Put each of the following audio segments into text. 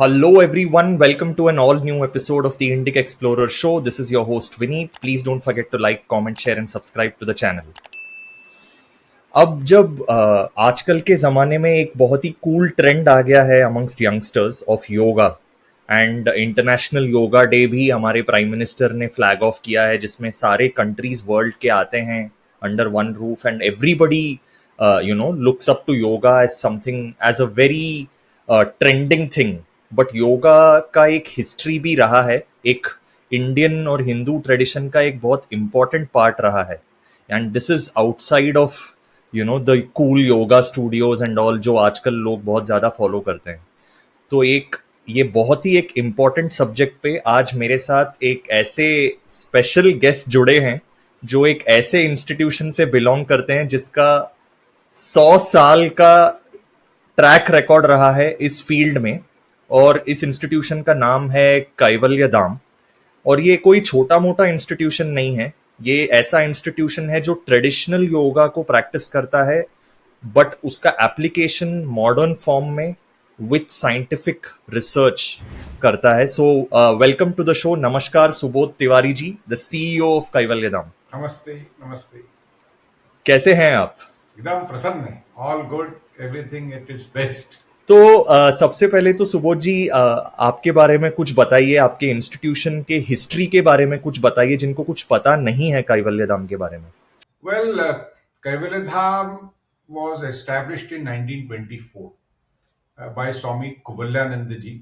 Hello, everyone. Welcome to an all new episode of the Indic Explorer Show. This is your host, Vineet. Please don't forget to like, comment, share, and subscribe to the channel. अब जब आजकल के ज़माने में एक बहुत ही cool trend आ गया है amongst youngsters of yoga and international yoga day भी हमारे प्राइम मिनिस्टर ने फ्लैग ऑफ किया है जिसमें सारे कंट्रीज वर्ल्ड के आते हैं under one roof and everybody looks up to yoga as something as a very trending thing. But yoga का एक हिस्ट्री भी रहा है, एक इंडियन और हिंदू ट्रेडिशन का एक बहुत इम्पॉर्टेंट पार्ट रहा है. And this is outside of the cool yoga studios and all जो आजकल लोग बहुत ज़्यादा फॉलो करते हैं. तो ये बहुत ही एक इम्पॉर्टेंट सब्जेक्ट पे आज मेरे साथ एक ऐसे स्पेशल गेस्ट जुड़े हैं जो एक ऐसे इंस्टीट्यूशन से बिलोंग करते हैं जिसका 100 साल का ट्रैक रिकॉर्ड रहा है इस फील्ड में. और इस इंस्टीट्यूशन का नाम है कैवल्यधाम. और ये कोई छोटा मोटा इंस्टीट्यूशन नहीं है. ये ऐसा इंस्टीट्यूशन है जो ट्रेडिशनल योगा को प्रैक्टिस करता है बट उसका एप्लीकेशन मॉडर्न फॉर्म में विथ साइंटिफिक रिसर्च करता है. So welcome to the show. नमस्कार Subodh Tiwari ji, the CEO of Kaivalyadhama. नमस्ते. नमस्ते. कैसे हैं आप? एकदम प्रसन्न है. All good, everything at its best. तो सबसे पहले तो सुबोध जी आपके बारे में कुछ बताइए, आपके इंस्टीट्यूशन के हिस्ट्री के बारे में कुछ बताइए जिनको कुछ पता नहीं है कैवल्यधाम के बारे में. Well, Kaivalyadham was established in 1924 by Swami Kuvalyananda ji,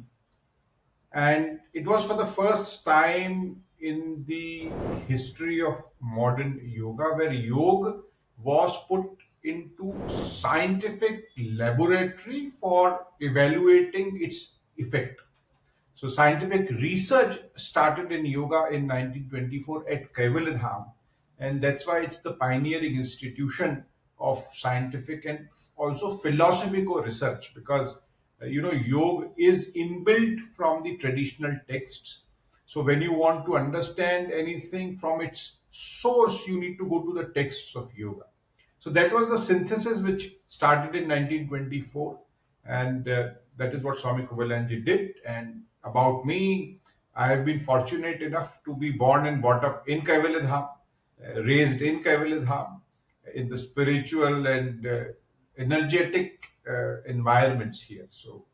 and it was for the first time in the history of modern yoga where yoga was put into scientific laboratory for evaluating its effect. So scientific research started in yoga in 1924 at Kaivalyadham, and that's why it's the pioneering institution of scientific and also philosophical research, because yoga is inbuilt from the traditional texts. So when you want to understand anything from its source, you need to go to the texts of yoga. So that was the synthesis which started in 1924, and that is what Swami Kuvalyananda did. And about me, I have been fortunate enough to be born and brought up in Kaivalyadham, raised in Kaivalyadham, in the spiritual and energetic environments here. So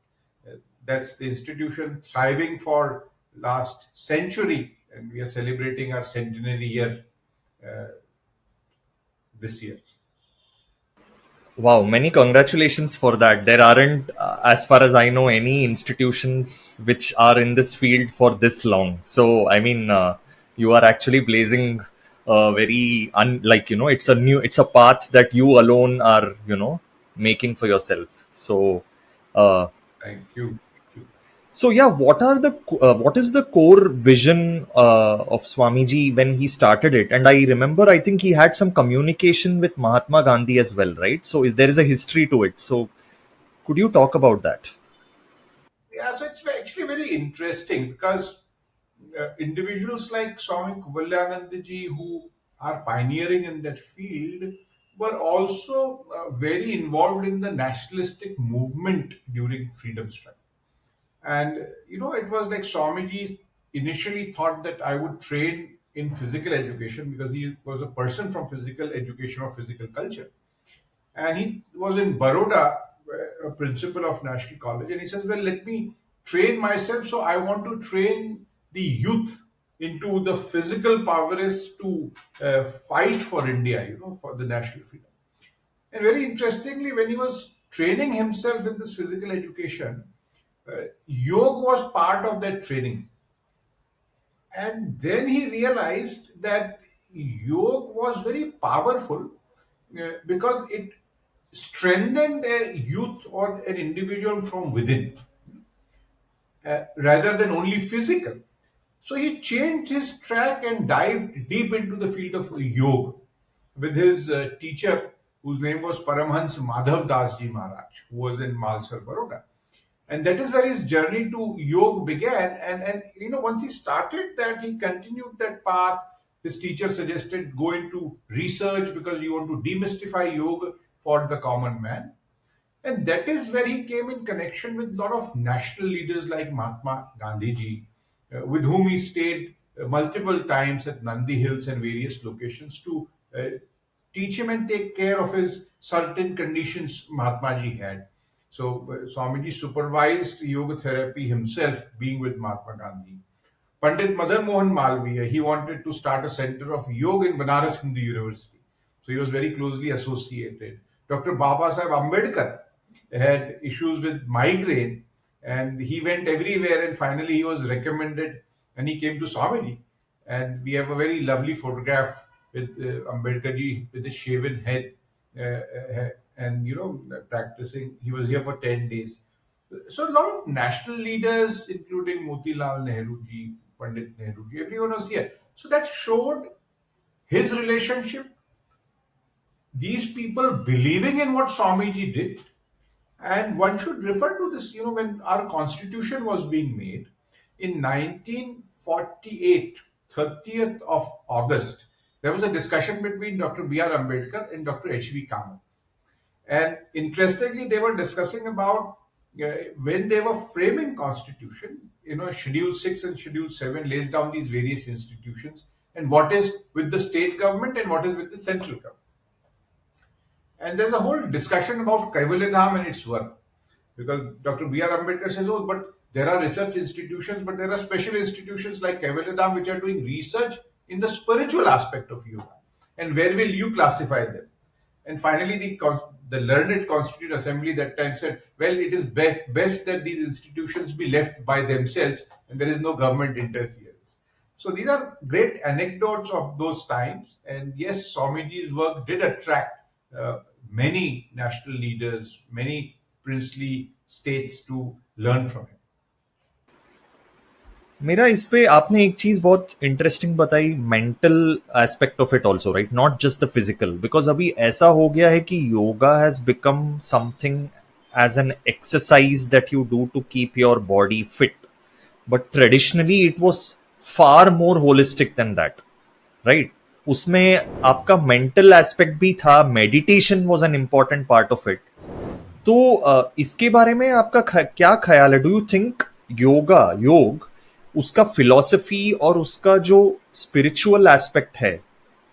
that's the institution thriving for last century, and we are celebrating our centenary year this year. Wow, many congratulations for that. There aren't, as far as I know, any institutions which are in this field for this long. So, I mean, you are actually blazing very, it's a path that you alone are, making for yourself. So, uh, Thank you. so yeah, what is the core vision of Swamiji when he started it? And I remember, I think he had some communication with Mahatma Gandhi as well, right? So there is a history to it. So could you talk about that? Yeah, so it's actually very interesting because individuals like Swami Kuvalyananda ji, who are pioneering in that field, were also very involved in the nationalistic movement during freedom struggle. And it was like Swamiji initially thought that I would train in physical education because he was a person from physical education or physical culture. And he was in Baroda, a principal of National College, and he says, "Well, let me train myself. So I want to train the youth into the physical prowess to fight for India, for the national freedom." And very interestingly, when he was training himself in this physical education, yoga was part of that training. And then he realized that yoga was very powerful because it strengthened a youth or an individual from within rather than only physical. So he changed his track and dived deep into the field of yoga with his teacher, whose name was Paramhans Madhav Das Ji Maharaj, who was in Malsar, Baroda. And that is where his journey to yoga began. And once he started that, he continued that path. His teacher suggested go into research because you want to demystify yoga for the common man. And that is where he came in connection with a lot of national leaders like Mahatma Gandhi ji, with whom he stayed multiple times at Nandi Hills and various locations to teach him and take care of his certain conditions Mahatma ji had. So Swamiji supervised yoga therapy himself, being with Mahatma Gandhi. Pandit Madan Mohan Malviya, he wanted to start a center of yoga in Banaras Hindu University. So he was very closely associated. Dr. Baba Sahib Ambedkar had issues with migraine and he went everywhere and finally he was recommended and he came to Swamiji. And we have a very lovely photograph with Ambedkar ji with a shaven head and, practicing. He was here for 10 days. So a lot of national leaders, including Motilal Nehru ji, Pandit Nehru ji, everyone was here. So that showed his relationship, these people believing in what Swamiji did. And one should refer to this, when our constitution was being made in 1948, 30th of August, there was a discussion between Dr. B.R. Ambedkar and Dr. H.V. Kamath. And interestingly, they were discussing about when they were framing constitution, Schedule 6 and Schedule 7 lays down these various institutions and what is with the state government and what is with the central government. And there's a whole discussion about Kaivalyadham and its work. Because Dr. B.R. Ambedkar says, oh, but there are research institutions, but there are special institutions like Kaivalyadham which are doing research in the spiritual aspect of yoga. And where will you classify them? And finally, the learned Constituent Assembly that time said, well, it is best that these institutions be left by themselves and there is no government interference. So these are great anecdotes of those times. And yes, Swamiji's work did attract many national leaders, many princely states to learn from him. मेरा इस पे आपने एक चीज बहुत interesting बताई, mental aspect of it also, right, not just the physical, because अभी ऐसा हो गया है कि yoga has become something as an exercise that you do to keep your body fit, but traditionally it was far more holistic than that, right. उसमें आपका mental aspect भी था, meditation was an important part of it. तो इसके बारे में आपका क्या ख्याल है? डू यू थिंक योग उसका फिलॉसफी और उसका जो स्पिरिचुअल एस्पेक्ट है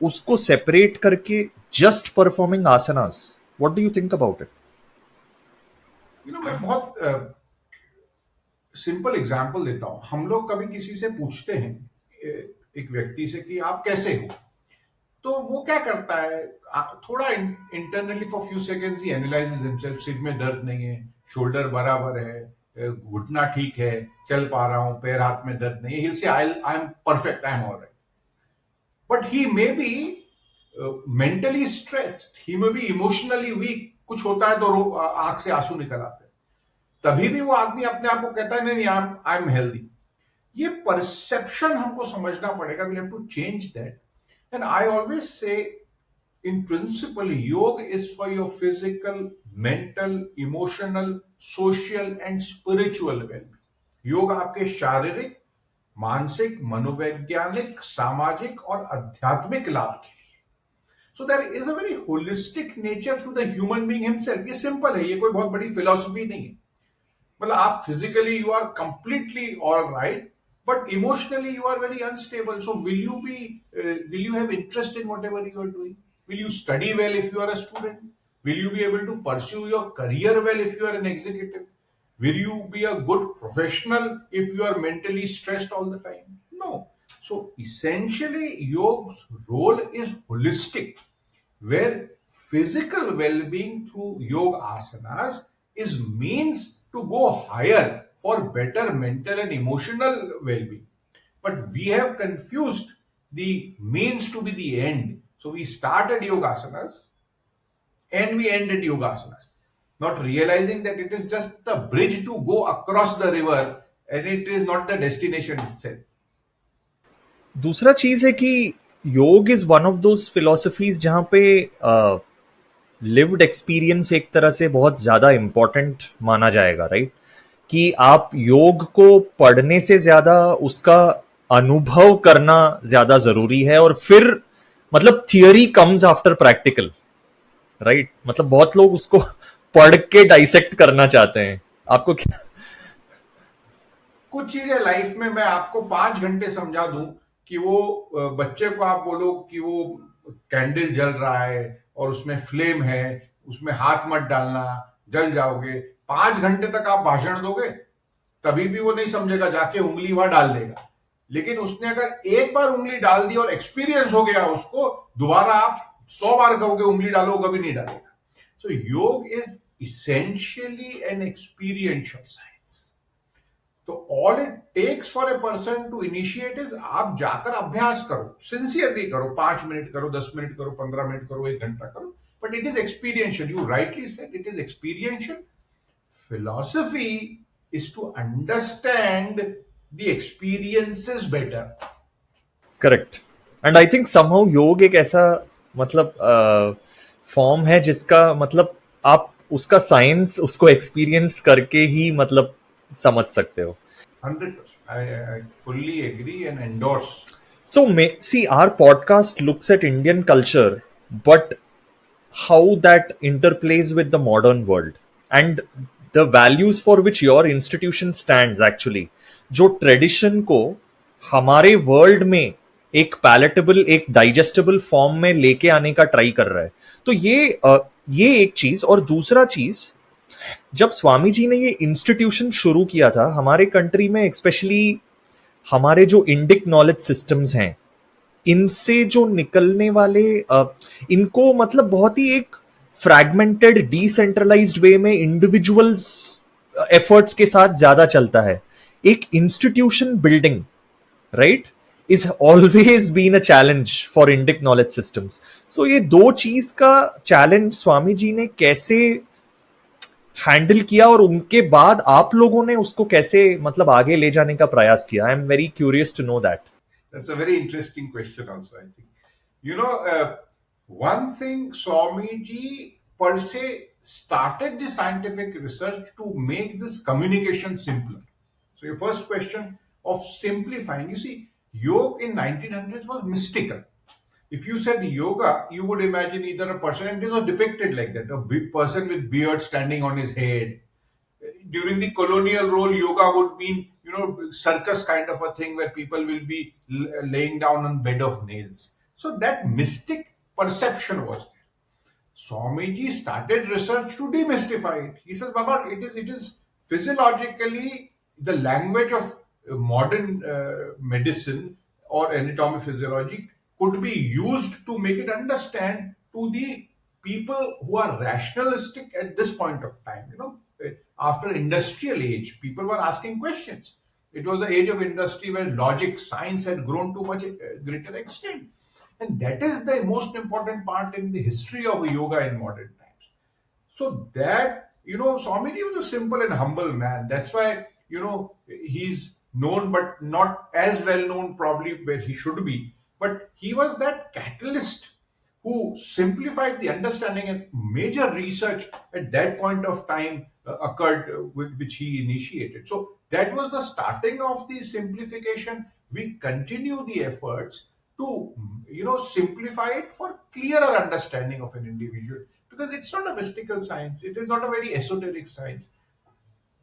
उसको सेपरेट करके just performing asanas, what do you think about it? मैं बहुत सिंपल एग्जांपल देता हूं. हम लोग कभी किसी से पूछते हैं, एक व्यक्ति से, कि आप कैसे हो, तो वो क्या करता है, थोड़ा internally for few seconds he analyses himself. सिर में दर्द नहीं है, शोल्डर बराबर है, घुटना ठीक है, चल पा रहा हूं, पैर हाथ में दर्द नहीं है. He'll say, I am perfect, I am all right. But he may be mentally stressed, he may be emotionally weak. कुछ होता है तो आंख से आंसू निकल आते हैं, तभी भी वो आदमी अपने आप को कहता है नहीं, आई एम हेल्दी. ये परसेप्शन हमको समझना पड़ेगा. We have to change that. And I always say, in principle, yoga is for your physical, mental, emotional, social and spiritual well-being. Yoga आपके शारीरिक, मानसिक, मनोवैज्ञानिक, सामाजिक और आध्यात्मिक लाभ के लिए. So there is a very holistic nature to the human being himself. ये सिंपल है, ये कोई बहुत बड़ी फिलॉसफी नहीं है. मतलब आप physically you are completely all right, but emotionally you are very unstable. So will you have interest in whatever you are doing? Will you study well if you are a student? Will you be able to pursue your career well if you are an executive? Will you be a good professional if you are mentally stressed all the time? No. So essentially yoga's role is holistic, where physical well-being through yoga asanas is means to go higher for better mental and emotional well-being. But we have confused the means to be the end. So we started yoga asanas and we ended yoga asanas, not realizing that it is just a bridge to go across the river and it is not the destination itself. दूसरा चीज है कि योग is one of those philosophies जहां पे lived experience एक तरह से बहुत ज्यादा इंपॉर्टेंट माना जाएगा, राइट? कि आप योग को पढ़ने से ज्यादा उसका अनुभव करना ज्यादा जरूरी है, और फिर मतलब theory comes after practical, right? मतलब बहुत लोग उसको पढ़ के डाइसेक्ट करना चाहते हैं, आपको क्या? कुछ चीजें लाइफ में मैं आपको 5 घंटे समझा दूं कि वो बच्चे को आप बोलो कि वो कैंडल जल रहा है और उसमें फ्लेम है, उसमें हाथ मत डालना, जल जाओगे। 5 घंटे तक आप भाषण दोगे, तभी भी वो नहीं समझेगा, जाके उंगली वहां डाल देगा। लेकिन उसने अगर एक बार उंगली डाल दी और एक्सपीरियंस हो गया उसको, दोबारा आप 100 बार कहोगे उंगली डालो, कभी नहीं डालेगा। So yoga is essentially an experiential science. तो all it takes for a person to initiate is आप जाकर अभ्यास करो, सिंसियरली करो, 5 मिनट करो, 10 मिनट करो, 15 मिनट करो, 1 घंटा करो, but it is experiential. You rightly said it is experiential. Philosophy is to understand the experiences better. Correct. And I think somehow योग एक ऐसा मतलब फॉर्म है जिसका मतलब आप उसका साइंस उसको एक्सपीरियंस करके ही मतलब समझ सकते हो। 100%. I fully agree and endorse. So, see, our podcast looks at Indian culture, but how that interplays with the modern world and the values for which your institution stands actually, जो tradition को हमारे world में एक palatable, एक digestible form में लेके आने का ट्राई कर रहा है। तो ये एक चीज। और दूसरा चीज, जब स्वामी जी ने ये इंस्टीट्यूशन शुरू किया था हमारे कंट्री में, एक्सपेशली हमारे जो इंडिक नॉलेज सिस्टम्स हैं, इनसे जो निकलने वाले इनको मतलब बहुत ही एक फ्रैगमेंटेड डिसेंट्रलाइज्ड वे में इंडिविजुअल्स एफर्ट्स के साथ ज्यादा चलता है। एक institution building, right, is always been a challenge for Indic knowledge systems. So ये दो चीज का चैलेंज स्वामी जी ने कैसे हैंडल किया और उनके बाद आप लोगों ने उसको कैसे मतलब आगे ले जाने का प्रयास किया? I am very curious to know that. That's a very interesting question, also, I think. One thing Swamiji per se started the scientific research to make this communication simpler. So, your first question of simplifying, you see, yoga in 1900s was mystical. If you said yoga, you would imagine either a person, and it was depicted like that, a big person with beard standing on his head. During the colonial rule, yoga would mean, circus kind of a thing where people will be laying down on bed of nails. So that mystic perception was there. Swamiji started research to demystify it. He says, Baba, it is physiologically the language of modern medicine or anatomy physiology could be used to make it understand to the people who are rationalistic at this point of time. After industrial age, people were asking questions. It was the age of industry where logic, science had grown to much greater extent. And that is the most important part in the history of yoga in modern times. So that, Swamiji was a simple and humble man. That's why, he's known, but not as well known probably where he should be. But he was that catalyst who simplified the understanding, and major research at that point of time occurred with which he initiated. So that was the starting of the simplification. We continue the efforts to simplify it for clearer understanding of an individual, because it's not a mystical science, it is not a very esoteric science.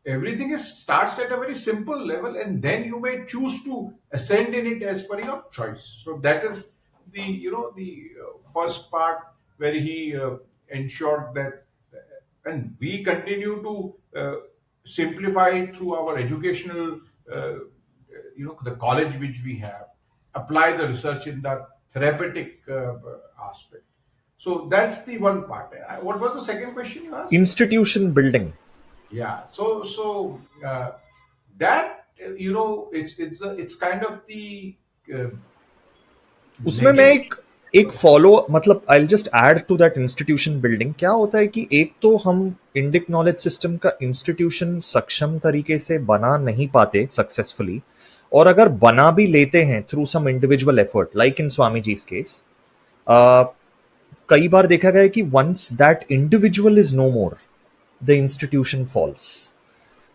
Everything starts at a very simple level, and then you may choose to ascend in it as per your choice. So that is the first part where he ensured that, and we continue to simplify it through our educational, the college which we have, apply the research in the therapeutic aspect. So that's the one part. What was the second question you asked? Institution building. Yeah. So that it's kind of the उसमें मैं legacy. एक follow मतलब I just add to that institution building. क्या होता है कि एक तो हम इंडिक नॉलेज सिस्टम का इंस्टीट्यूशन सक्षम तरीके से बना नहीं पाते सक्सेसफुली, और अगर बना भी लेते हैं through some individual effort like in Swami जी's केस, कई बार देखा गया है कि once that individual is no more the institution falls.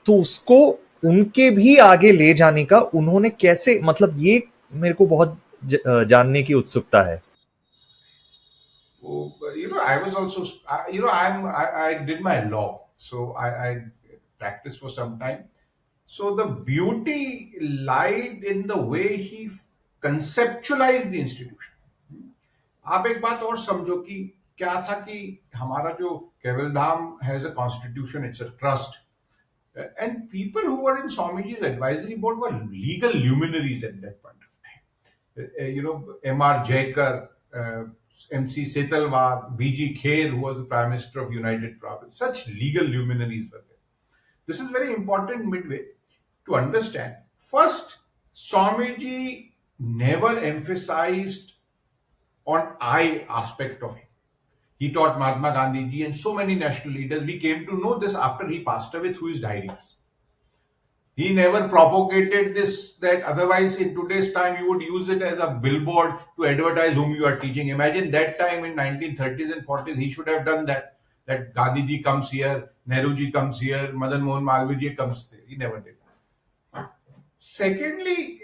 तो उसको उनके भी आगे ले जाने का उन्होंने कैसे, मतलब ये मेरे को बहुत जानने की उत्सुकता है। I was also, I did my law, so I practiced for some time. So the beauty lied in the way he conceptualized the institution. आप एक बात और समझो कि क्या था कि हमारा जो Keval Dham has a constitution, it's a trust, and people who were in Swamiji's advisory board were legal luminaries at that point of time. M.R. Jaikar, M.C. Setalwar, B.G. Kher, who was the Prime Minister of United Province. Such legal luminaries were there. This is very important midway to understand. First, Swamiji never emphasized on I aspect of him. He taught Mahatma Gandhi ji and so many national leaders. We came to know this after he passed away through his diaries. He never propagated this, that otherwise in today's time you would use it as a billboard to advertise whom you are teaching. Imagine that time in 1930s and 40s, he should have done that. That Gandhi ji comes here, Nehru ji comes here, Madan Mohan Malviya ji comes there. He never did. Secondly,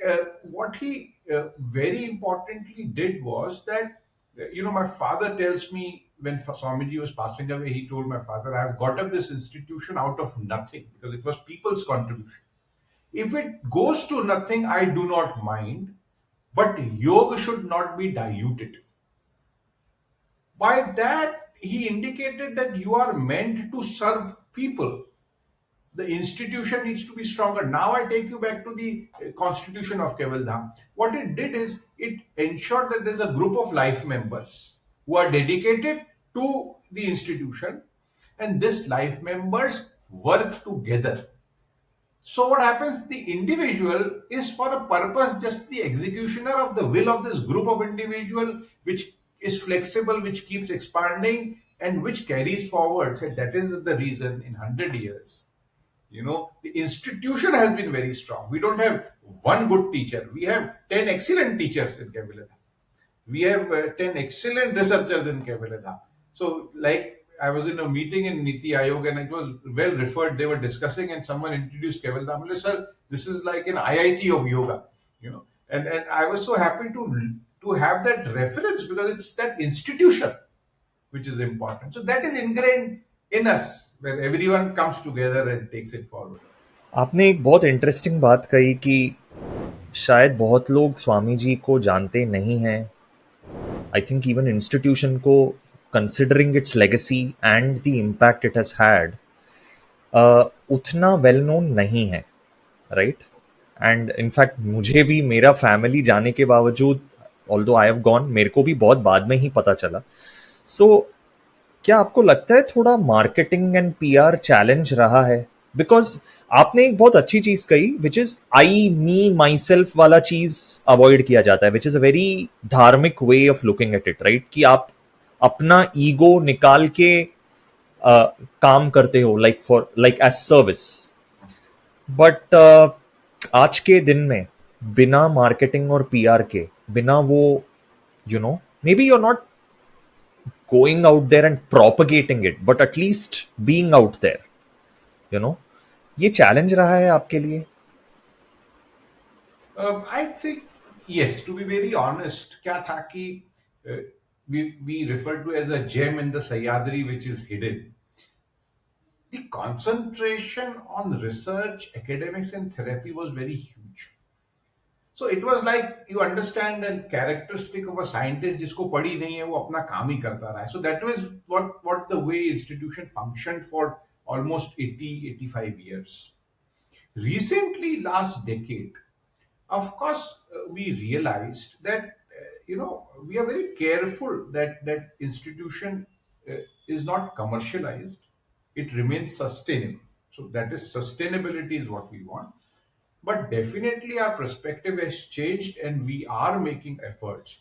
what he very importantly did was that, my father tells me when Swamiji was passing away, he told my father, I have got up this institution out of nothing because it was people's contribution. If it goes to nothing, I do not mind, but yoga should not be diluted. By that, he indicated that you are meant to serve people. The institution needs to be stronger. Now I take you back to the constitution of Kaivalyadham. What it did is it ensured that there's a group of life members who are dedicated to the institution, and these life members work together. So what happens? The individual is for a purpose just the executioner of the will of this group of individual, which is flexible, which keeps expanding, and which carries forward. So that is the reason in 100 years, the institution has been very strong. We don't have one good teacher. We have 10 excellent teachers in Kaivalyadham. We have 10 excellent researchers in Kaivalyadham. So, like, I was in a meeting in Niti Ayog and it was well referred. They were discussing and someone introduced Kaivalyadham. I said, sir, this is like an IIT of yoga, And I was so happy to have that reference because it's that institution which is important. So that is ingrained in us where everyone comes together and takes it forward. आपने एक बहुत interesting बात कही कि शायद बहुत लोग स्वामी जी को जानते नहीं हैं. आई थिंक इवन इंस्टीट्यूशन को, considering it's legacy and the impact it has had, उतना वेल नोन नहीं है, राइट? एंड इनफैक्ट मुझे भी मेरा फैमिली जाने के बावजूद, ऑल्दो आई हैव गॉन, मेरे को भी बहुत बाद में ही पता चला. सो क्या आपको लगता है थोड़ा मार्केटिंग एंड पीआर चैलेंज रहा है? बिकॉज आपने एक बहुत अच्छी चीज कही, which is I me my self वाला चीज अवॉइड किया जाता है, विच इज अ वेरी धार्मिक way of looking at it, right? कि आप अपना ईगो निकाल के काम करते हो, लाइक एज सर्विस. बट आज के दिन में बिना मार्केटिंग और पीआर के, बिना वो maybe you are not going out there and propagating it, but at least being out there, ये challenge रहा है आपके लिए? I think yes. To be very honest, क्या था कि we refer to as a gem in the Sahyadri which is hidden. The concentration on research, academics, and therapy was very huge. So it was like, you understand, a characteristic of a scientist जिसको पढ़ी नहीं है वो अपना काम ही करता रहा है. So that was what the way institution functioned for almost 85 years. Recently, last decade, of course, we realized that we are very careful that institution is not commercialized. It remains sustainable. So that is, sustainability is what we want. But definitely our perspective has changed and we are making efforts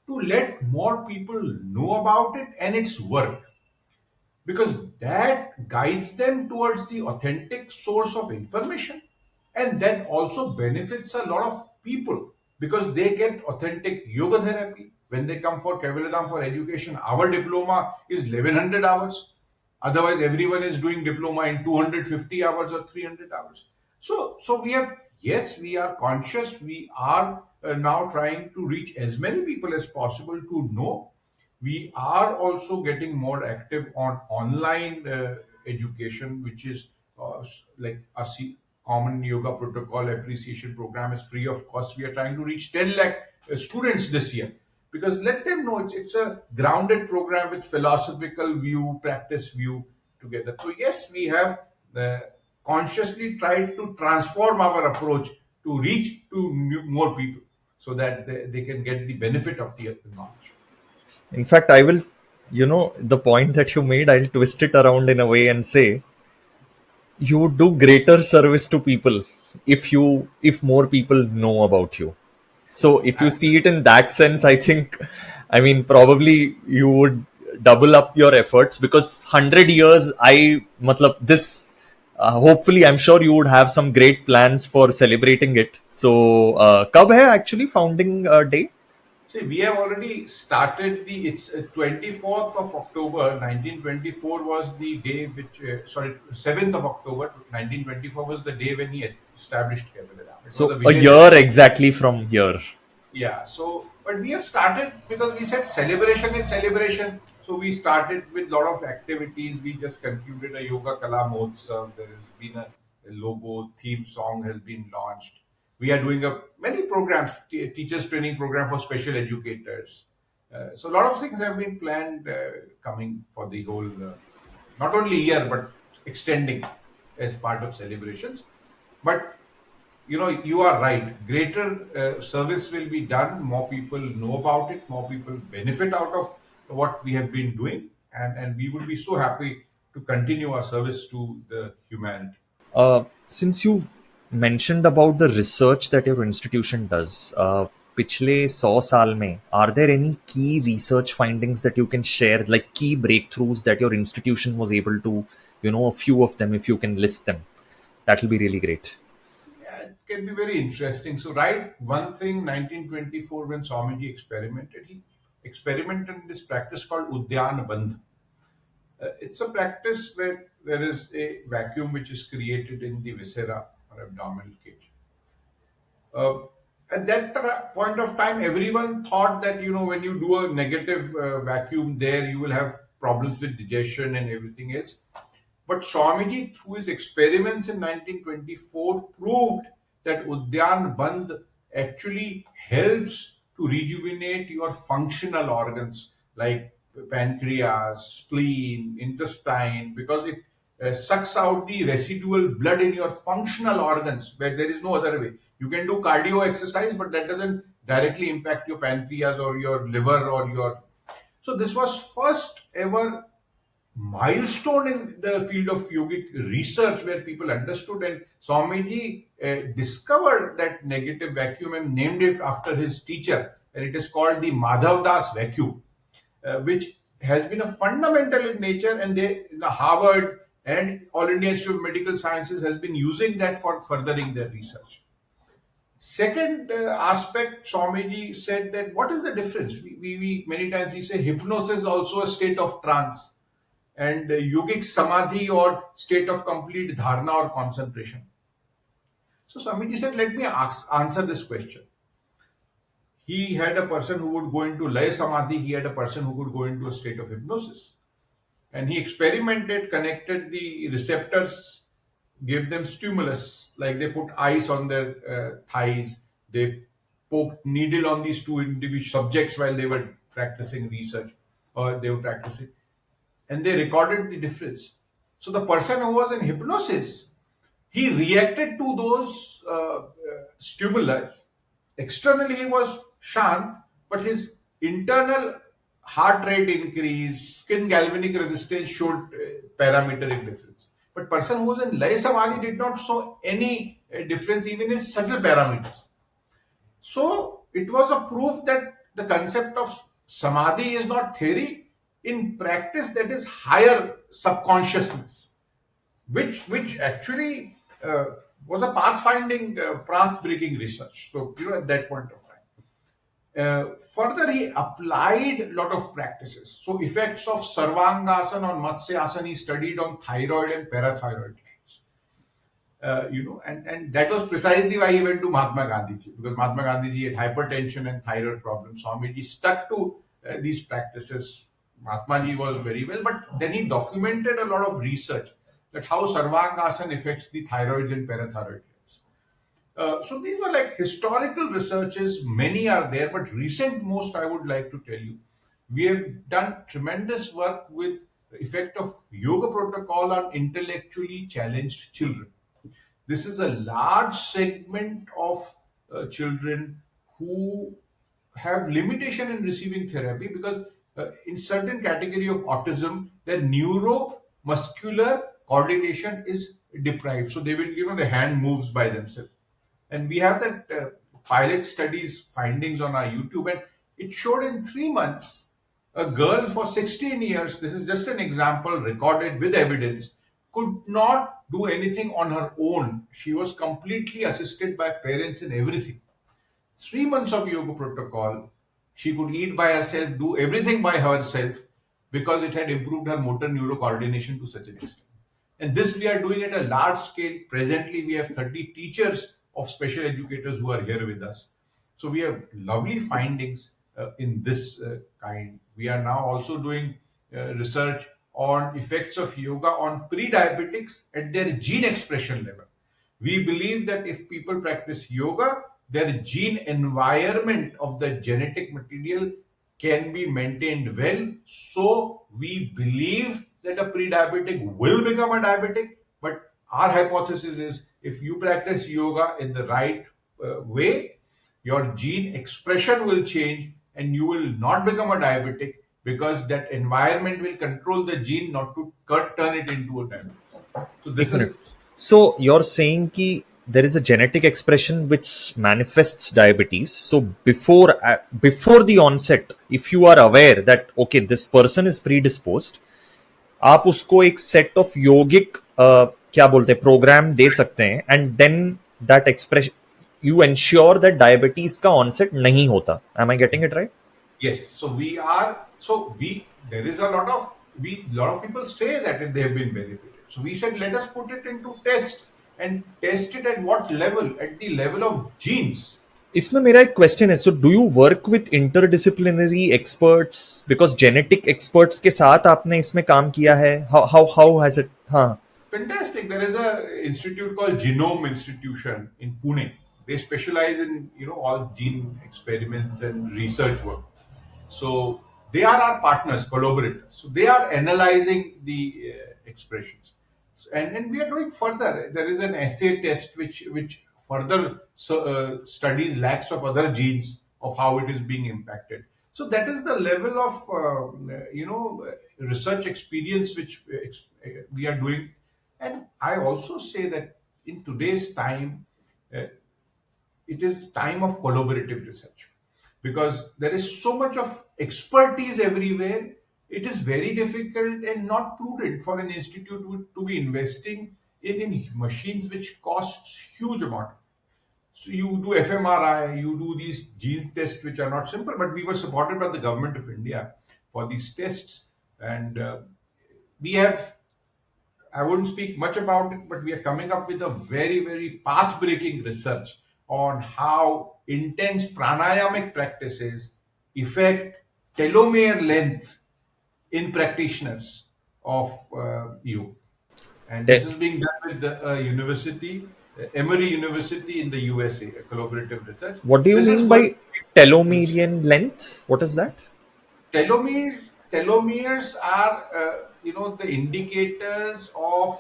to let more people know about it and its work, because that guides them towards the authentic source of information, and that also benefits a lot of people because they get authentic yoga therapy when they come for Kaivalyadham for education. Our diploma is 1100 hours. Otherwise, everyone is doing diploma in 250 hours or 300 hours. So we have, yes, we are conscious. We are now trying to reach as many people as possible to know. We are also getting more active on online education, which is like common yoga protocol appreciation program is free of cost. We are trying to reach 10 lakh students this year, because let them know it's a grounded program with philosophical view, practice view together. So yes, we have uh, consciously tried to transform our approach to reach to more people, so that they can get the benefit of the knowledge. In fact, I will, the point that you made, I'll twist it around in a way and say you do greater service to people if more people know about you. So if you see it in that sense, I think, I mean, probably you would double up your efforts, because 100 years, matlab, this, hopefully, I'm sure you would have some great plans for celebrating it. So kab hai actually founding day? See, we have already started it's 24th of October 1924 was the day which, sorry, 7th of October 1924 was the day when he established Kaivalyadham. It was So a a Vijay year Dashami. exactly from here. Yeah, so, but we have started because we said celebration is celebration. So we started with a lot of activities. We just concluded a Yoga Kala Mahotsav. There has been a logo, theme song has been launched. We are doing many programs, teachers training program for special educators. So a lot of things have been planned coming for the whole, not only year, but extending as part of celebrations. But you are right, greater service will be done, more people know about it, more people benefit out of what we have been doing, and we would be so happy to continue our service to the humanity. Since you've mentioned about the research that your institution does, पिछले 100 साल में, are there any key research findings that you can share, like key breakthroughs that your institution was able to, a few of them, if you can list them, that will be really great. Yeah, it can be very interesting. So, right, one thing, 1924, when Swamiji experimented, he experimented in this practice called Udyan Bandh. It's a practice where there is a vacuum which is created in the viscera or abdominal cage. Uh, at that point of time, everyone thought that when you do a negative vacuum there, you will have problems with digestion and everything else. But Swamiji, through his experiments in 1924, proved that Udyan Bandh actually helps to rejuvenate your functional organs like pancreas, spleen, intestine, because it sucks out the residual blood in your functional organs where there is no other way. You can do cardio exercise, but that doesn't directly impact your pancreas or your liver or your. So this was first ever milestone in the field of yogic research where people understood, and Swamiji discovered that negative vacuum and named it after his teacher, and it is called the Madhav Das vacuum, which has been a fundamental in nature, and the Harvard and All India Institute of Medical Sciences has been using that for furthering their research. Second aspect, Swamiji said that what is the difference? We many times we say hypnosis is also a state of trance, and yogic samadhi or state of complete dharana or concentration. So Swamiji said, let me answer this question. He had a person who would go into lay samadhi, he had a person who would go into a state of hypnosis. And he experimented, connected the receptors, gave them stimulus, like they put ice on their thighs, they poked needle on these two individual subjects while they were practicing research or they were practicing, and they recorded the difference. So the person who was in hypnosis, he reacted to those stimuli. Externally, he was shant, but his internal heart rate increased, skin galvanic resistance showed parametric difference. But person who was in lay samadhi did not show any difference even in subtle parameters. So it was a proof that the concept of samadhi is not theory. In practice, that is higher subconsciousness, which actually was a pathfinding, path-breaking research. So at that point of time. Further, he applied a lot of practices. So effects of Sarvangasana or Matsyasana he studied on thyroid and parathyroid glands. And that was precisely why he went to Mahatma Gandhi ji, because Mahatma Gandhi ji had hypertension and thyroid problems. Swamiji stuck to these practices. Mahatma Ji was very well, but then he documented a lot of research that how Sarvangasana affects the thyroid and parathyroid glands. So these were like historical researches. Many are there, but recent most I would like to tell you, we have done tremendous work with the effect of yoga protocol on intellectually challenged children. This is a large segment of children who have limitation in receiving therapy because in certain category of autism, their neuromuscular coordination is deprived. So they will, the hand moves by themselves. And we have that pilot studies findings on our YouTube, and it showed in 3 months a girl for 16 years, this is just an example recorded with evidence, could not do anything on her own. She was completely assisted by parents in everything. 3 months of yoga protocol, she could eat by herself, do everything by herself because it had improved her motor neuro coordination to such an extent. And this we are doing at a large scale. Presently, we have 30 teachers of special educators who are here with us. So we have lovely findings in this kind. We are now also doing research on effects of yoga on pre-diabetics at their gene expression level. We believe that if people practice yoga, their gene environment of the genetic material can be maintained well. So we believe that a pre-diabetic will become a diabetic. But our hypothesis is if you practice yoga in the right way, your gene expression will change and you will not become a diabetic because that environment will control the gene not to turn it into a diabetes. So एक this is minute. So you're saying कि there is a genetic expression which manifests diabetes. So before the onset, if you are aware that okay, this person is predisposed, आप उसको एक set of yogic क्या बोलते हैं programme दे सकते हैं, and then that expression you ensure that diabetes का onset नहीं होता. Am I getting it right? yes. There is a lot of people say that they have been benefited. So we said let us put it into test and test it at what level? At the level of genes. इसमें मेरा एक question है, so do you work with interdisciplinary experts, because genetic experts के साथ आपने इसमें काम किया है, हाउ हैज इट? हाँ. Fantastic. There is a institute called Genome Institution in Pune. They specialize in all gene experiments and research work. So they are our partners, collaborators. So they are analyzing the expressions, and we are doing further. There is an assay test which further studies lakhs of other genes of how it is being impacted. So that is the level of research experience which we are doing. And I also say that in today's time, uh, it is time of collaborative research because there is so much of expertise everywhere. It is very difficult and not prudent for an institute to be investing in machines which costs huge amount. So you do fMRI, you do these gene tests which are not simple, but we were supported by the government of India for these tests, and we have, I wouldn't speak much about it, but we are coming up with a very, very path breaking research on how intense pranayamic practices affect telomere length in practitioners of yoga. And this is being done with the university, Emory University in the USA, a collaborative research. What do you This is mean going by telomerian length? What is that? telomeres are the indicators of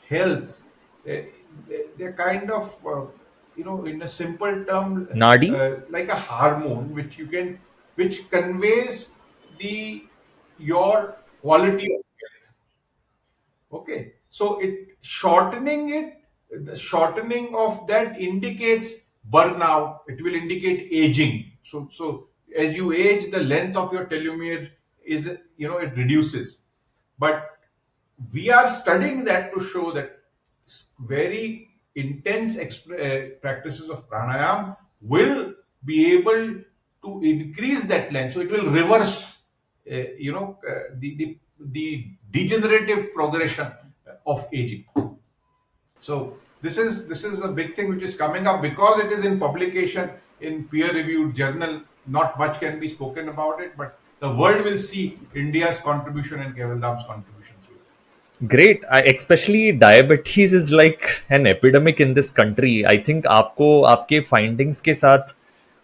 health. They're kind of in a simple term Nadi? like a hormone which conveys your quality of health. Okay, so the shortening of that indicates burnout. It will indicate aging. So as you age, the length of your telomere it reduces. But we are studying that to show that very intense practices of pranayam will be able to increase that length. So it will reverse, the degenerative progression of aging. So this is a big thing which is coming up because it is in publication in peer-reviewed journal. not much can be spoken about it, but the world will see India's contribution and Kaivalyadham's contribution through it. Great. Especially diabetes is like an epidemic in this country. I think आपको आपके findings के साथ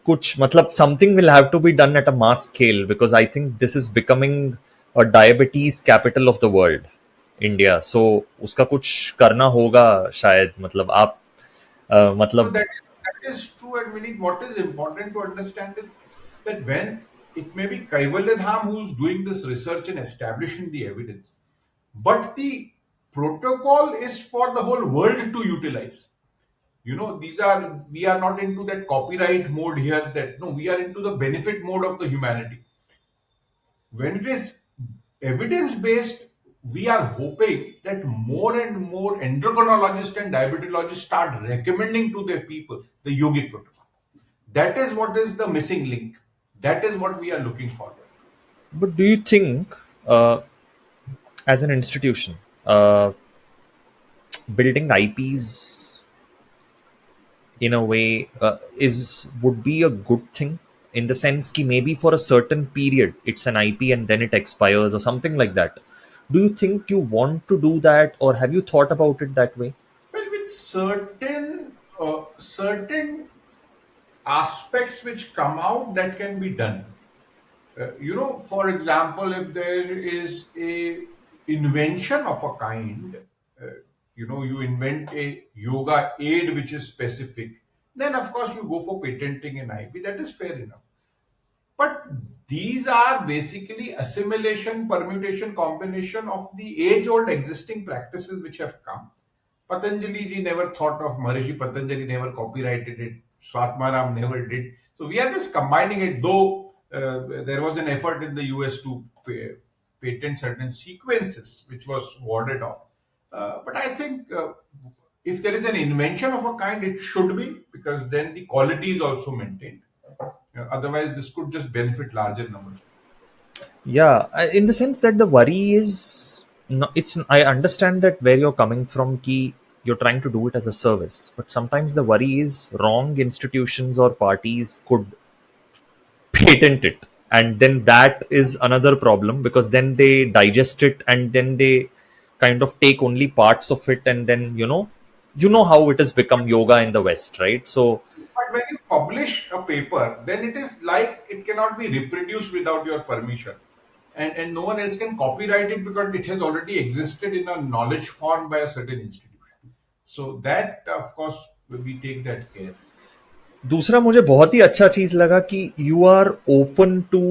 कुछ मतलब something will have to be done at a mass scale because I think this is becoming a diabetes capital of the world, India. So उसका कुछ करना होगा शायद मतलब आप No, मतलब that is true. And Vinit, what is important to understand is that when it may be Kaivalyadham who's doing this research and establishing the evidence, but the protocol is for the whole world to utilize. These are we are not into that copyright mode here. That no, we are into the benefit mode of the humanity. When it is evidence based, we are hoping that more and more endocrinologists and diabetologists start recommending to their people the yogic protocol. That is what is the missing link. That is what we are looking forward. but do you think as an institution uh, building IPs in a way is would be a good thing in the sense that maybe for a certain period it's an IP and then it expires or something like that. Do you think you want to do that or have you thought about it that way? Well, with certain aspects which come out, that can be done. For example, if there is a invention of a kind, uh, you invent a yoga aid which is specific, then of course you go for patenting an IP. That is fair enough. But these are basically assimilation, permutation, combination of the age-old existing practices which have come. Patanjali ji never thought of, Maharishi Patanjali never copyrighted it, Swatmaram never did. So we are just combining it, though there was an effort in the US to patent certain sequences which was warded off. But I think if there is an invention of a kind, it should be, because then the quality is also maintained. Otherwise, this could just benefit larger numbers. Yeah, in the sense that the worry is no, it's I understand that where you're coming from key you're trying to do it as a service, but sometimes the worry is wrong institutions or parties could patent it, and then that is another problem because then they digest it and then they kind of take only parts of it and then you know how it has become yoga in the West, right? So But when you publish a paper, then it is like it cannot be reproduced without your permission. And no one else can copyright it because it has already existed in a knowledge form by a certain institution. So that, of course, we take that care. दूसरा मुझे बहुत ही अच्छा चीज लगा कि you are open to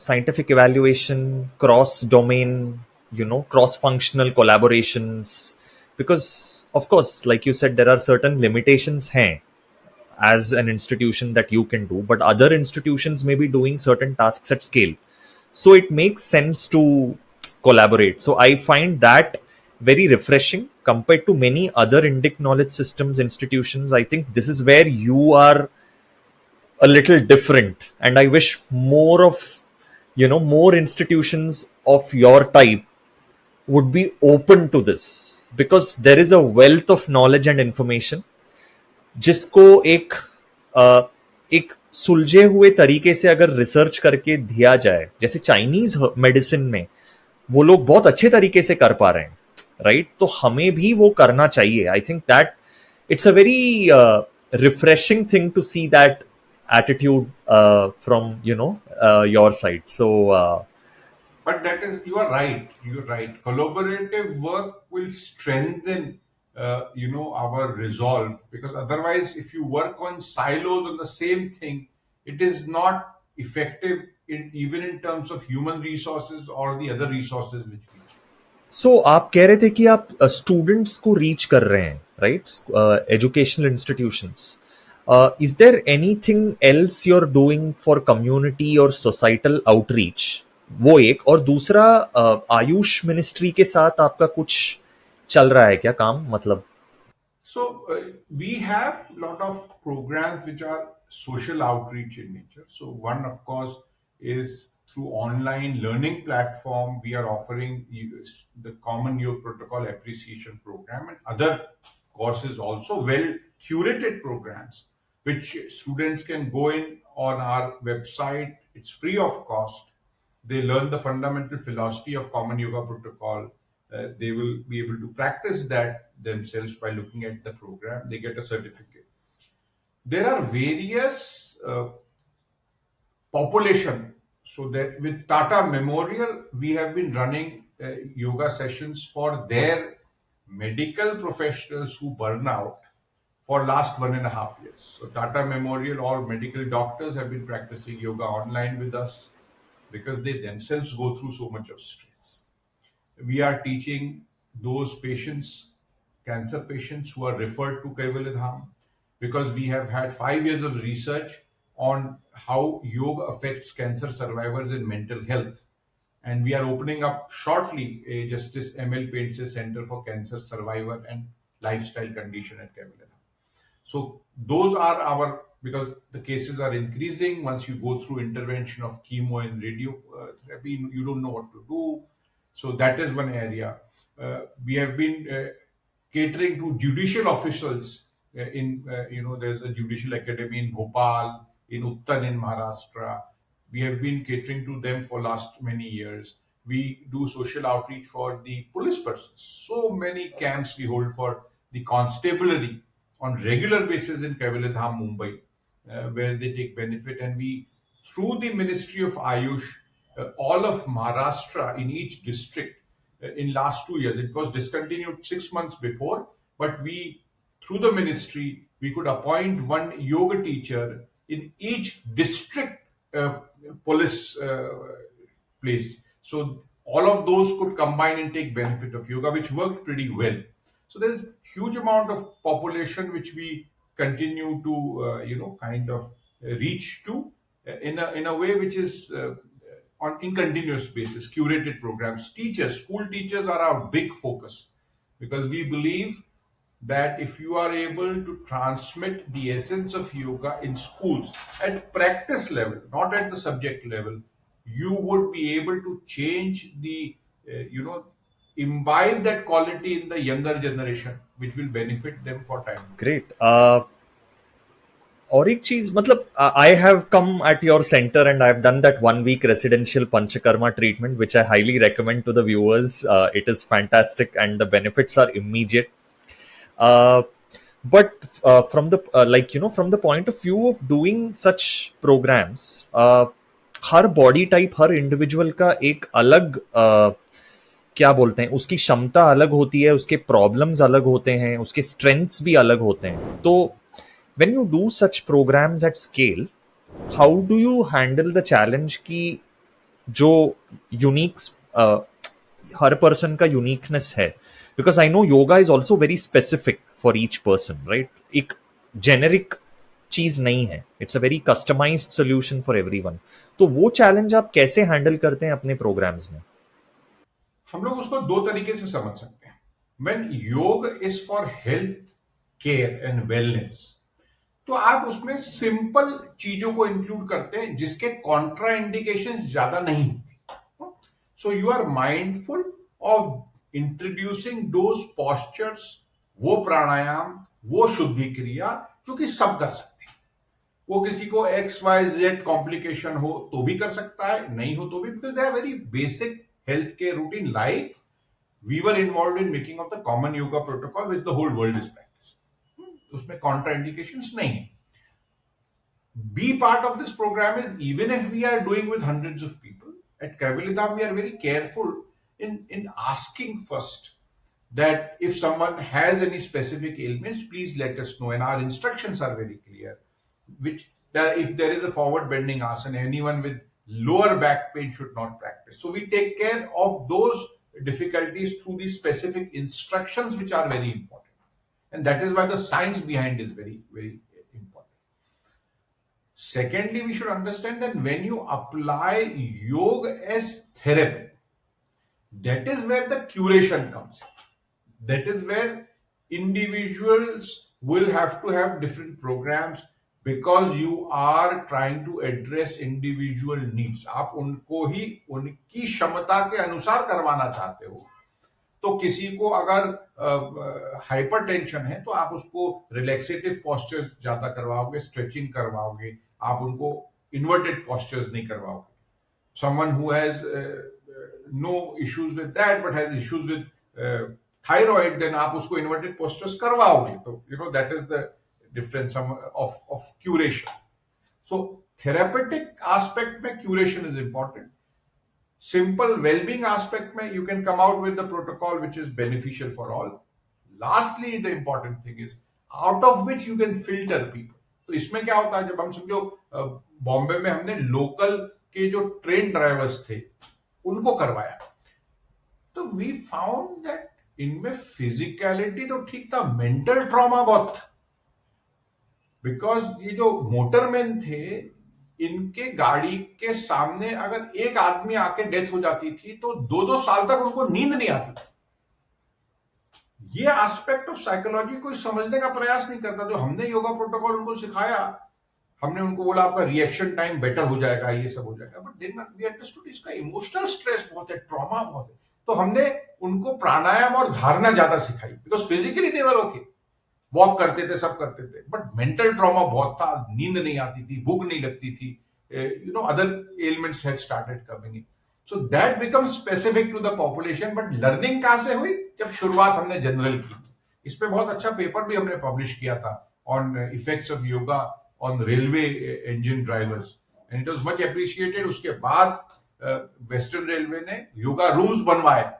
scientific evaluation cross domain cross functional collaborations because of course like you said there are certain limitations हैं as an institution that you can do, but other institutions may be doing certain tasks at scale. So it makes sense to collaborate. So I find that very refreshing compared to many other Indic knowledge systems institutions. I think this is where you are a little different, and I wish more of more institutions of your type would be open to this because there is a wealth of knowledge and information जिसको अ, एक सुलझे हुए तरीके से अगर research करके दिया जाए, जैसे चाइनीज मेडिसिन में वो लोग बहुत अच्छे तरीके से कर पा रहे हैं, राइट? तो हमें भी वो करना चाहिए. I think that it's a very refreshing thing to see that attitude from your side. So But that is, you are right. You are right. Collaborative work will strengthen, our resolve, because otherwise, if you work on silos on the same thing, it is not effective even in terms of human resources or the other resources which we have. सो आप कह रहे थे कि आप students को reach कर रहे हैं, right? Educational institutions. Is there anything else you are doing for community और सोसाइटल आउटरीच? वो एक, और दूसरा आयुष मिनिस्ट्री के साथ आपका कुछ चल रहा है क्या काम मतलब? So we have a lot of programs which are social outreach in nature. So one, of course, is through online learning platform. We are offering the Common Yoga Protocol Appreciation Program and other courses, also well curated programs. which students can go in on our website. It's free of cost. They learn the fundamental philosophy of Common Yoga Protocol. They will be able to practice that themselves by looking at the program. They get a certificate. There are various population. So that with Tata Memorial, we have been running yoga sessions for their medical professionals who burn out for last 1.5 years. So Tata Memorial, all medical doctors have been practicing yoga online with us because they themselves go through so much of stress. We are teaching those patients, cancer patients who are referred to Kaivalyadham, because we have had 5 years of research on how yoga affects cancer survivors in mental health. And we are opening up shortly a Justice ML Paints Center for Cancer Survivor and Lifestyle Condition at Kaivalyadham. So those are our, because the cases are increasing. Once you go through intervention of chemo and radio therapy, you don't know what to do. So that is one area. We have been catering to judicial officials there's a judicial academy in Bhopal, in Uttar in Maharashtra. We have been catering to them for last many years. We do social outreach for the police persons. So many camps we hold for the constabulary on regular basis in Kaivalyadham, Mumbai, where they take benefit. And we, through the Ministry of Ayush, all of Maharashtra in each district, in last 2 years, it was discontinued 6 months before, but we, through the ministry, we could appoint one yoga teacher in each district police place. So all of those could combine and take benefit of yoga, which worked pretty well. So there's huge amount of population which we continue to kind of reach to in a way which is on in continuous basis, curated programs. Teachers, school teachers are our big focus, because we believe that if you are able to transmit the essence of yoga in schools at practice level, not at the subject level, you would be able to change the, imbibe that quality in the younger generation, which will benefit them for time to come. Great. और एक चीज मतलब I have come at your centre and I have done that 1 week residential panchakarma treatment which I highly recommend to the viewers. It is fantastic and the benefits are immediate. But from the from the point of view of doing such programs, her body type her individual का एक अलग क्या बोलते हैं, उसकी क्षमता अलग होती है, उसके प्रॉब्लम्स अलग होते हैं, उसके स्ट्रेंथ्स भी अलग होते हैं. तो when you do such programs at scale, how do you handle the challenge कि जो यूनिक हर पर्सन का यूनिकनेस है, because I know yoga is also very specific for each person, right? एक जेनेरिक चीज नहीं है, it's a very customized solution for everyone. तो वो चैलेंज आप कैसे हैंडल करते हैं अपने प्रोग्राम्स में? हम लोग उसको दो तरीके से समझ सकते हैं. व्हेन योग is for health care and wellness, तो आप उसमें सिंपल चीजों को इंक्लूड करते हैं जिसके कॉन्ट्रा इंडिकेशन ज्यादा नहीं होते. So you are mindful of introducing those postures, वो प्राणायाम, वो शुद्धि क्रिया जो कि सब कर सकते हैं. वो किसी को XYZ कॉम्प्लिकेशन हो तो भी कर सकता है, नहीं हो तो भी, because they are very basic health care routine, like we were involved in making of the common yoga protocol which the whole world is practicing. उसमें contraindications नहीं है. Be part of this program is, even if we are doing with hundreds of people at Kaivalyadham, we are very careful in asking first that if someone has any specific ailments, please let us know, and our instructions are very clear. Which that if there is a forward bending asana, anyone with lower back pain should not practice. So we take care of those difficulties through these specific instructions, which are very important, and that is why the science behind is very, very important. Secondly, we should understand that when you apply yoga as therapy, that is where the curation comes in. That is where individuals will have to have different programs, because you are trying to address individual needs. आप उनको ही उनकी क्षमता के अनुसार करवाना चाहते हो. तो किसी को अगर हाइपर टेंशन है तो आप उसको रिलैक्सेटिव पोस्चर्स ज्यादा करवाओगे, स्ट्रेचिंग करवाओगे, आप उनको इन्वर्टेड पोस्चर्स नहीं करवाओगे. Someone who has no issues with that but has issues with thyroid, then आप उसको inverted postures करवाओगे. तो that is the difference of curation. So therapeutic aspect में curation is important. Simple well-being aspect में you can come out with the protocol which is beneficial for all. Lastly, the important thing is out of which you can filter people. तो इसमें क्या होता है, जब हम समझो बॉम्बे में हमने लोकल के जो ट्रेन ड्राइवर्स थे उनको करवाया, तो वी फाउंड दैट इनमें फिजिकलिटी तो ठीक था, मेंटल ट्रॉमा बहुत था. बिकॉज ये जो मोटरमैन थे, इनके गाड़ी के सामने अगर एक आदमी आके डेथ हो जाती थी तो 2-2 साल तक उनको नींद नहीं आती थी. ये एस्पेक्ट ऑफ साइकोलॉजी कोई समझने का प्रयास नहीं करता. जो हमने योगा प्रोटोकॉल उनको सिखाया, हमने उनको बोला आपका रिएक्शन टाइम बेटर हो जाएगा, ये सब हो जाएगा, बट देन वी अंडरस्टूड इसका इमोशनल स्ट्रेस बहुत है, ट्रॉमा बहुत है. तो हमने उनको प्राणायाम और धारणा ज्यादा सिखाई, because physically they were okay, walk करते थे, सब करते थे, बट मेंटल ट्रॉमा बहुत था. नींद नहीं आती थी, भूख नहीं लगती थी, other elements had started coming in. So that become specific to the population. But learning कहां से हुई? जब शुरुआत हमने जनरल की. इस पे बहुत अच्छा पेपर भी हमने पब्लिश किया था on effects of yoga on railway engine drivers, and it was much appreciated. उसके बाद वेस्टर्न रेलवे ने योगा रूम्स बनवाए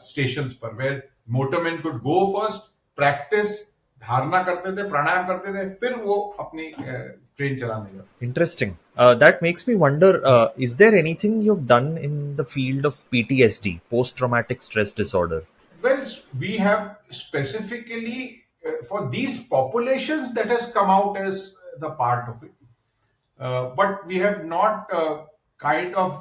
स्टेशंस पर, where motorman could go first, practice, धारणा करते थे, प्राणायाम करते थे, फिर वो अपनी ट्रेन चलाने लगे. Interesting. That makes me wonder, is there anything you've done in the field of PTSD, post traumatic stress disorder? Well, we have specifically for these populations that has come out as the part of it. But we have not kind of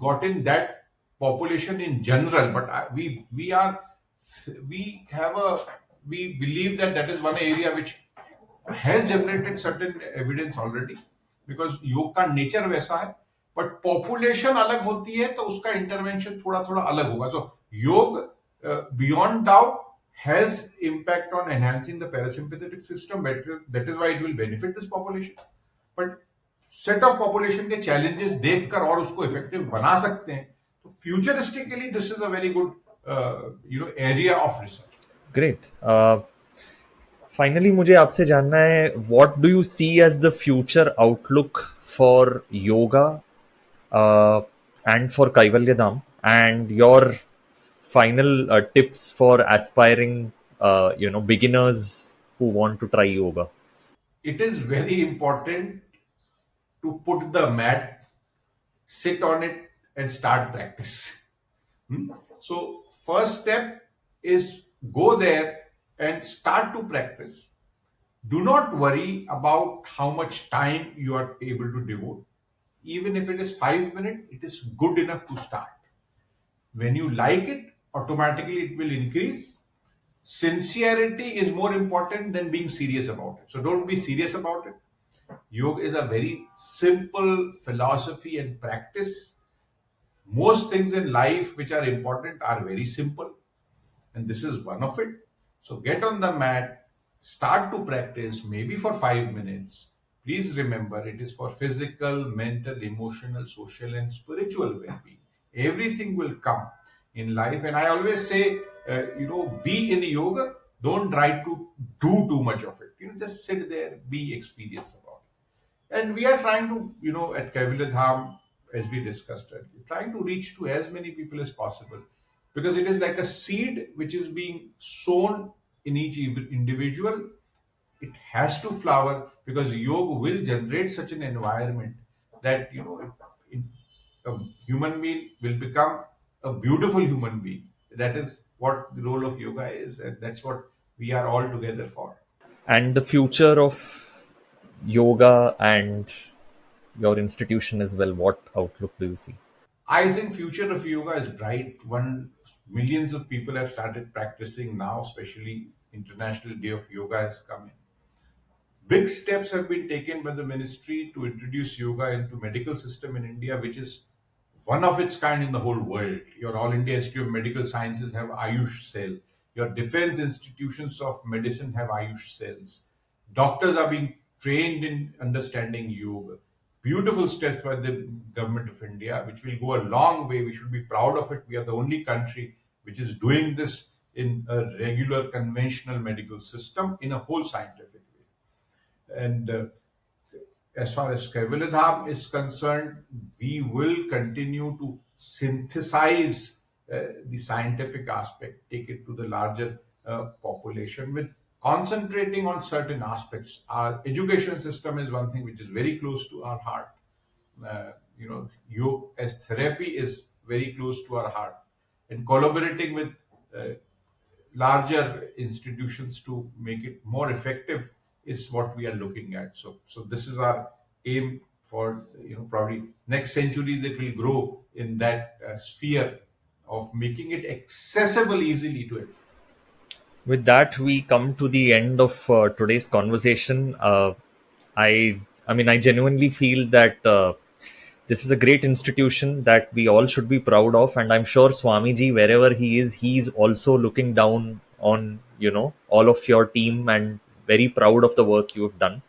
gotten that population in general. But we have a we believe that that is one area which has generated certain evidence already, because योग का nature वैसा है, but population अलग होती है तो उसका intervention थोड़ा थोड़ा अलग होगा. सो योग beyond doubt has impact on enhancing the parasympathetic system better. That is why it will benefit this population. But set of population के challenges देखकर और उसको effective बना सकते हैं, तो futuristically this is a very good area of research. Great. Finally, मुझे आपसे जानना है, what do you see as the future outlook for yoga and for Kaivalyadham, and your final tips for aspiring beginners who want to try yoga? It is very important to put the mat, sit on it, and start practice. So first step is go there and start to practice. Do not worry about how much time you are able to devote. Even if it is 5 minutes, it is good enough to start. When you like it, automatically it will increase. Sincerity is more important than being serious about it. So don't be serious about it. Yoga is a very simple philosophy and practice. Most things in life which are important are very simple, and this is one of it. So get on the mat, start to practice, maybe for 5 minutes. Please remember, it is for physical, mental, emotional, social, and spiritual well-being. Everything will come in life, and I always say, be in yoga. Don't try to do too much of it. Just sit there, be experienced about it. And we are trying to, at Kaivalyadham, as we discussed earlier, trying to reach to as many people as possible, because it is like a seed which is being sown in each individual. It has to flower, because yoga will generate such an environment that a human being will become a beautiful human being. That is what the role of yoga is, and that's what we are all together for. And the future of yoga and your institution as well, what outlook do you see? I think future of yoga is bright. Millions of people have started practicing now, especially International Day of Yoga has come in. Big steps have been taken by the ministry to introduce yoga into medical system in India, which is one of its kind in the whole world. Your All India Institute of Medical Sciences have Ayush cell. Your defense institutions of medicine have Ayush cells. Doctors are being trained in understanding yoga. Beautiful steps by the government of India, which will go a long way. We should be proud of it. We are the only country which is doing this in a regular conventional medical system in a whole scientific way. And as far as Kaivalyadham is concerned, we will continue to synthesize the scientific aspect, take it to the larger population with concentrating on certain aspects. Our education system is one thing which is very close to our heart. Yoga as therapy is very close to our heart. And collaborating with uh, larger institutions to make it more effective is what we are looking at. So this is our aim for probably next century that will grow in that sphere of making it accessible easily to everyone. With that, we come to the end of today's conversation. I, I mean, I genuinely feel that this is a great institution that we all should be proud of, and I'm sure Swamiji, wherever he is, he's also looking down on all of your team and very proud of the work you have done.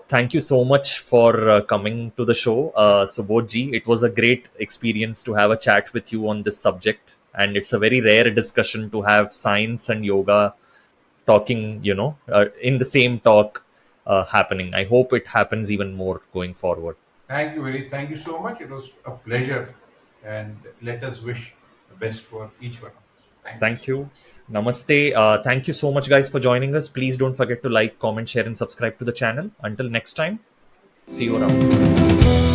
Thank you so much for coming to the show, Subodh ji. It was a great experience to have a chat with you on this subject, and it's a very rare discussion to have science and yoga talking, in the same talk happening. I hope it happens even more going forward. Thank you, very. Thank you so much. It was a pleasure, and let us wish the best for each one of us. Thank you Thank so you. much. Namaste. Thank you so much, guys, for joining us. Please don't forget to like, comment, share, and subscribe to the channel. Until next time, see you around.